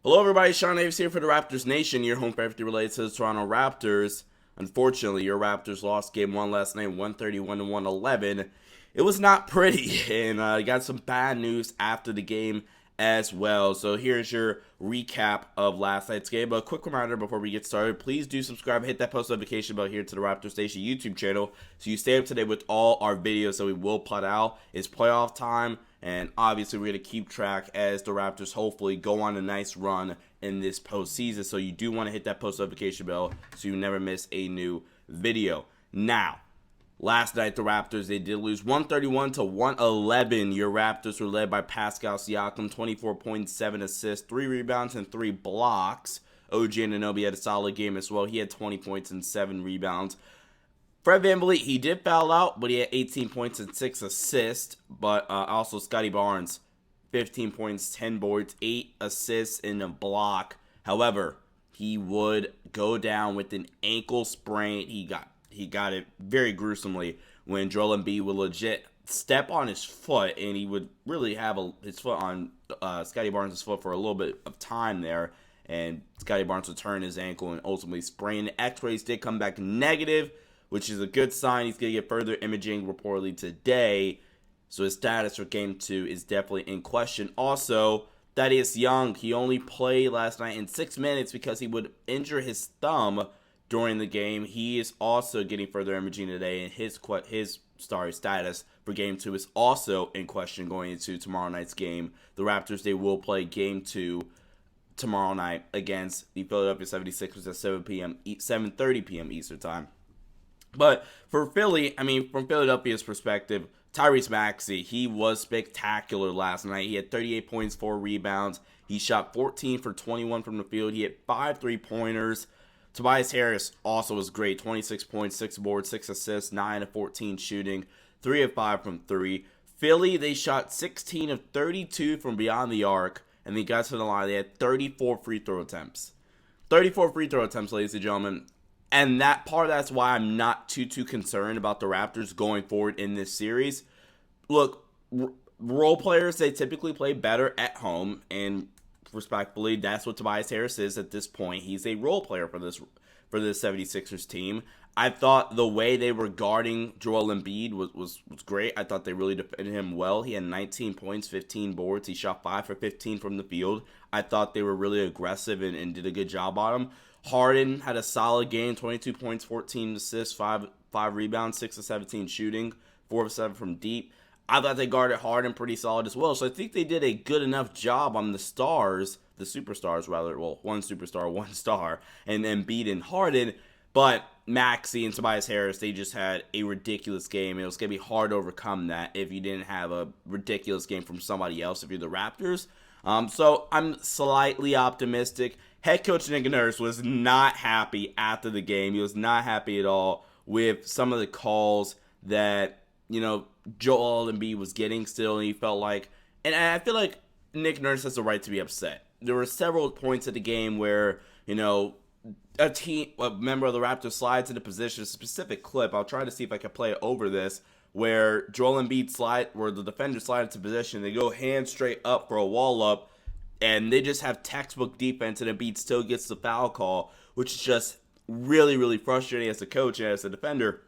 Hello everybody, Sean Davis here for the Raptors Nation, your home for everything related to the Toronto Raptors. Unfortunately, your Raptors lost game 1 last night, 131 to 111. It was not pretty, and got some bad news after the game as well. So here's your recap of last night's game. But a quick reminder before we get started, please do subscribe, hit that post notification bell here to the Raptors Nation YouTube channel so you stay up to date with all our videos that we will put out. It's playoff time. And obviously, we're going to keep track as the Raptors hopefully go on a nice run in this postseason. So you do want to hit that post notification bell so you never miss a new video. Now, last night the Raptors, they did lose 131 to 111. Your Raptors were led by Pascal Siakam, 24.7 assists, 3 rebounds, and 3 blocks. OG Anunoby had a solid game as well. He had 20 points and 7 rebounds. Fred VanVleet, he did foul out, but he had 18 points and 6 assists. But also Scottie Barnes, 15 points, 10 boards, 8 assists, and a block. However, he would go down with an ankle sprain. He got it very gruesomely when Joel Embiid would legit step on his foot, and he would really have his foot on Scottie Barnes' foot for a little bit of time there. And Scottie Barnes would turn his ankle and ultimately sprain. The X-rays did come back negative, which is a good sign. He's going to get further imaging reportedly today. So his status for Game 2 is definitely in question. Also, Thaddeus Young, he only played last night in 6 minutes because he would injure his thumb during the game. He is also getting further imaging today, and his status for Game 2 is also in question going into tomorrow night's game. The Raptors, they will play Game 2 tomorrow night against the Philadelphia 76ers at 7:30 p.m. Eastern Time. But for Philly, from Philadelphia's perspective, Tyrese Maxey, he was spectacular last night. He had 38 points, 4 rebounds. He shot 14 for 21 from the field. He had 5 3-pointers. Tobias Harris also was great. 26 points, 6 boards, 6 assists, 9 of 14 shooting, 3 of 5 from 3. Philly, they shot 16 of 32 from beyond the arc, and they got to the line. They had 34 free throw attempts. 34 free throw attempts, ladies and gentlemen. And that's why I'm not too concerned about the Raptors going forward in this series. Look, role players, they typically play better at home, and respectfully, that's what Tobias Harris is at this point. He's a role player for this 76ers team. I thought the way they were guarding Joel Embiid was great. I thought they really defended him well. He had 19 points, 15 boards. He shot 5 for 15 from the field. I thought they were really aggressive and did a good job on him. Harden had a solid game, 22 points, 14 assists, 5 rebounds, 6 of 17 shooting, 4 of 7 from deep. I thought they guarded Harden pretty solid as well. So I think they did a good enough job on the superstars rather. Well, one superstar, one star, and Embiid and Harden. But Maxey and Tobias Harris, they just had a ridiculous game. It was going to be hard to overcome that if you didn't have a ridiculous game from somebody else if you're the Raptors. So I'm slightly optimistic. Head coach Nick Nurse was not happy after the game. He was not happy at all with some of the calls that, Joel Embiid was getting still. And he felt like, and I feel like Nick Nurse has the right to be upset. There were several points of the game where, a member of the Raptors slides into position, a specific clip. I'll try to see if I can play it over this, where Joel Embiid where the defender slide into position. They go hand straight up for a wall up, and they just have textbook defense, and Embiid still gets the foul call, which is just really, really frustrating as a coach and as a defender,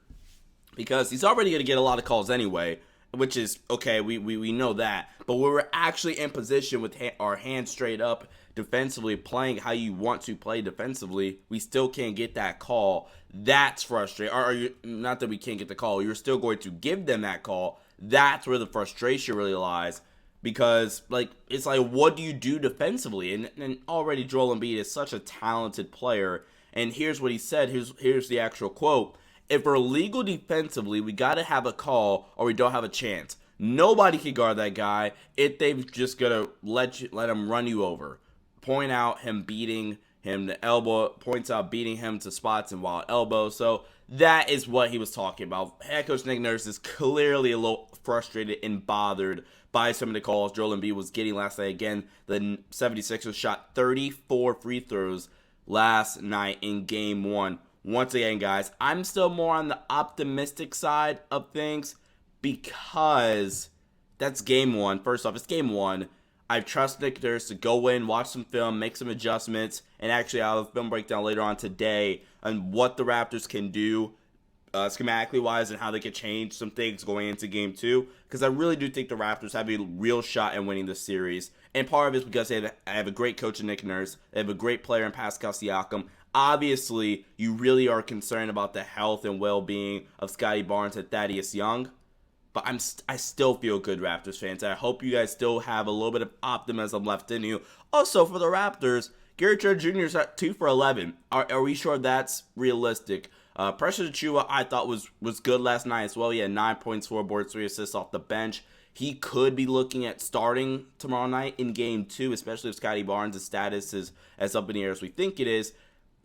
because he's already going to get a lot of calls anyway, which is okay. We know that. But when we're actually in position with our hands straight up defensively, playing how you want to play defensively, we still can't get that call. That's frustrating. Not that we can't get the call. You're still going to give them that call. That's where the frustration really lies. Because, it's like, what do you do defensively? And already Joel Embiid is such a talented player. And here's what he said. Here's the actual quote. If we're legal defensively, we got to have a call or we don't have a chance. Nobody can guard that guy if they've just got to let him run you over. Point out him beating him to elbow. Points out beating him to spots and wild elbows. So that is what he was talking about. Head coach Nick Nurse is clearly a little frustrated and bothered by some of the calls Joel Embiid was getting last night. Again, the 76ers shot 34 free throws last night in Game 1. Once again, guys, I'm still more on the optimistic side of things because that's Game 1. First off, it's Game 1. I trust Nick Nurse to go in, watch some film, make some adjustments, and actually I'll have a film breakdown later on today on what the Raptors can do schematically wise and how they could change some things going into game 2, because I really do think the Raptors have a real shot at winning this series. And part of it is because they have a great coach in Nick Nurse. They have a great player in Pascal Siakam. Obviously, you really are concerned about the health and well-being of Scottie Barnes and Thaddeus Young. But I still feel good, Raptors fans. I hope you guys still have a little bit of optimism left in you. Also, for the Raptors, Gary Trent Jr. is at 2 for 11. Are we sure that's realistic? Precious Achiuwa, I thought was good last night as well. He had 9 points, 4 boards, 3 assists off the bench. He could be looking at starting tomorrow night in game 2, especially if Scottie Barnes' status is as up in the air as we think it is.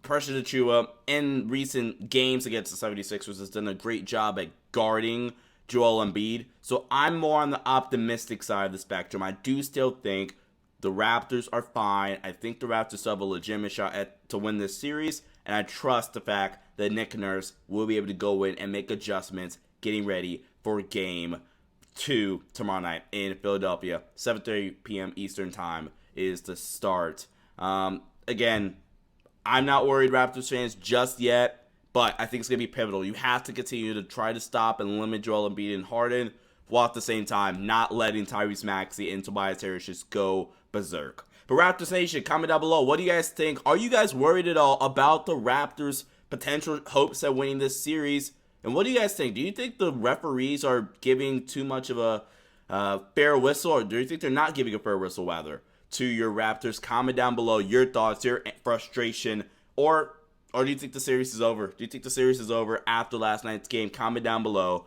Precious Achiuwa, in recent games against the 76ers, has done a great job at guarding Joel Embiid. So I'm more on the optimistic side of the spectrum. I do still think the Raptors are fine. I think the Raptors have a legitimate shot to win this series. And I trust the fact that Nick Nurse will be able to go in and make adjustments getting ready for game 2 tomorrow night in Philadelphia. 7:30 p.m. Eastern time is the start. Again, I'm not worried, Raptors fans, just yet, but I think it's going to be pivotal. You have to continue to try to stop and limit Joel Embiid and Harden, while at the same time not letting Tyrese Maxey and Tobias Harris just go berserk. But Raptors Nation, comment down below. What do you guys think? Are you guys worried at all about the Raptors' potential hopes at winning this series? And what do you guys think? Do you think the referees are giving too much of a fair whistle, or do you think they're not giving a fair whistle, rather, to your Raptors? Comment down below your thoughts, your frustration, or do you think the series is over? Do you think the series is over after last night's game? Comment down below.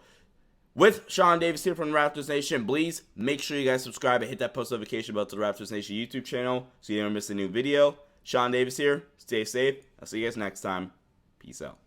With Sean Davis here from the Raptors Nation, please make sure you guys subscribe and hit that post notification bell to the Raptors Nation YouTube channel so you don't miss a new video. Sean Davis here. Stay safe. I'll see you guys next time. Peace out.